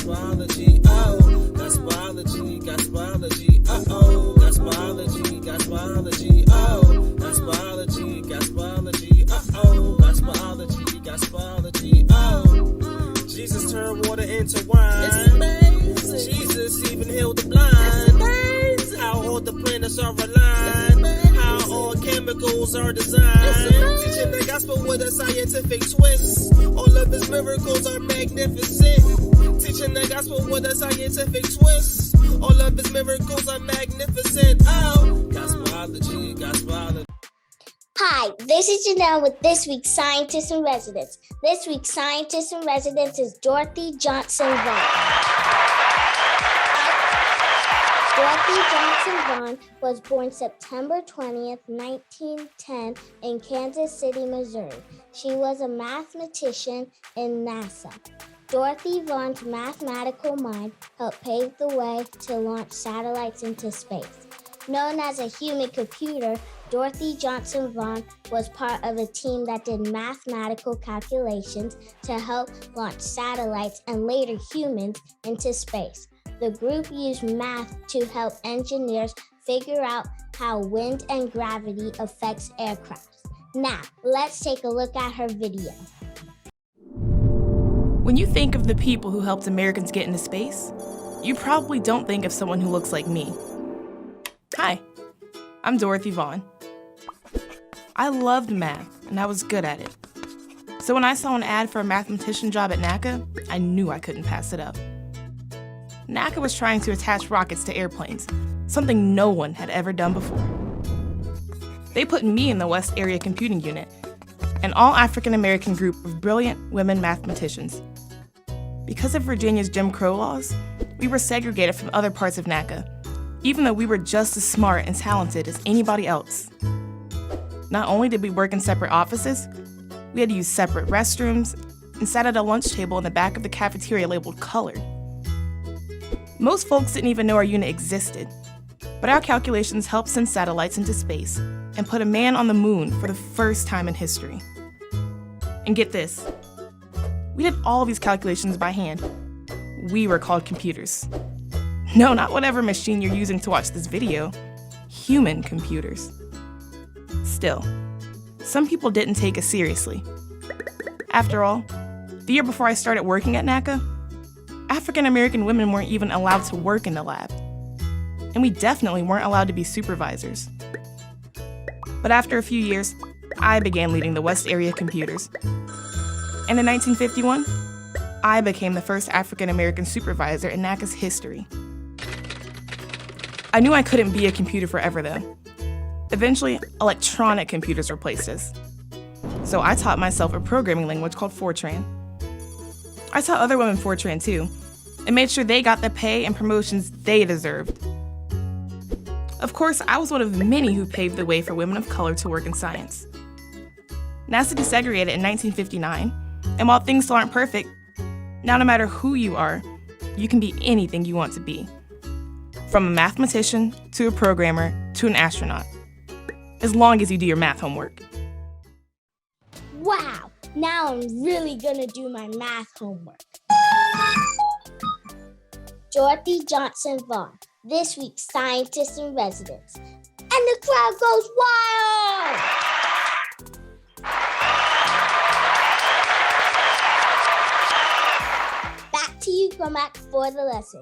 Gospelology, oh, Gospelology, Gospelology, uh-oh, Gospelology, Gospelology, oh, Gospelology, Gospelology, uh-oh, Gospelology, Gospelology, oh. Jesus turned water into wine. It's amazing. Jesus even healed the blind. It's amazing. How all the planets are aligned. How all chemicals are designed. Teaching the gospel with a scientific twist. All of his miracles are magnificent. Teaching the gospel with a scientific twist. All of his miracles are magnificent. Oh, Gospelology, Gospelology. Hi, this is Janelle with this week's Scientist in Residence. This week's Scientist in Residence is Dorothy Johnson Vaughan. Dorothy Johnson Vaughan was born September 20th, 1910 in Kansas City, Missouri. She was a mathematician in NASA. Dorothy Vaughan's mathematical mind helped pave the way to launch satellites into space. Known as a human computer, Dorothy Johnson Vaughan was part of a team that did mathematical calculations to help launch satellites and later humans into space. The group used math to help engineers figure out how wind and gravity affects aircraft. Now, let's take a look at her video. When you think of the people who helped Americans get into space, you probably don't think of someone who looks like me. Hi, I'm Dorothy Vaughan. I loved math, and I was good at it. So when I saw an ad for a mathematician job at NACA, I knew I couldn't pass it up. NACA was trying to attach rockets to airplanes, something no one had ever done before. They put me in the West Area Computing Unit, an all-African-American group of brilliant women mathematicians. Because of Virginia's Jim Crow laws, we were segregated from other parts of NACA, even though we were just as smart and talented as anybody else. Not only did we work in separate offices, we had to use separate restrooms and sat at a lunch table in the back of the cafeteria labeled colored. Most folks didn't even know our unit existed, but our calculations helped send satellites into space and put a man on the moon for the first time in history. And get this, we did all these calculations by hand. We were called computers. No, not whatever machine you're using to watch this video. Human computers. Still, some people didn't take us seriously. After all, the year before I started working at NACA, African-American women weren't even allowed to work in the lab. And we definitely weren't allowed to be supervisors. But after a few years, I began leading the West Area Computers. And in 1951, I became the first African-American supervisor in NACA's history. I knew I couldn't be a computer forever, though. Eventually, electronic computers replaced us. So I taught myself a programming language called Fortran. I taught other women Fortran too, and made sure they got the pay and promotions they deserved. Of course, I was one of many who paved the way for women of color to work in science. NASA desegregated in 1959, and while things still aren't perfect, now no matter who you are, you can be anything you want to be. From a mathematician, to a programmer, to an astronaut. As long as you do your math homework. Wow, now I'm really gonna do my math homework. Dorothy Johnson Vaughan, this week's Scientist in Residence. And the crowd goes wild! Back to you, Cormac, for the lesson.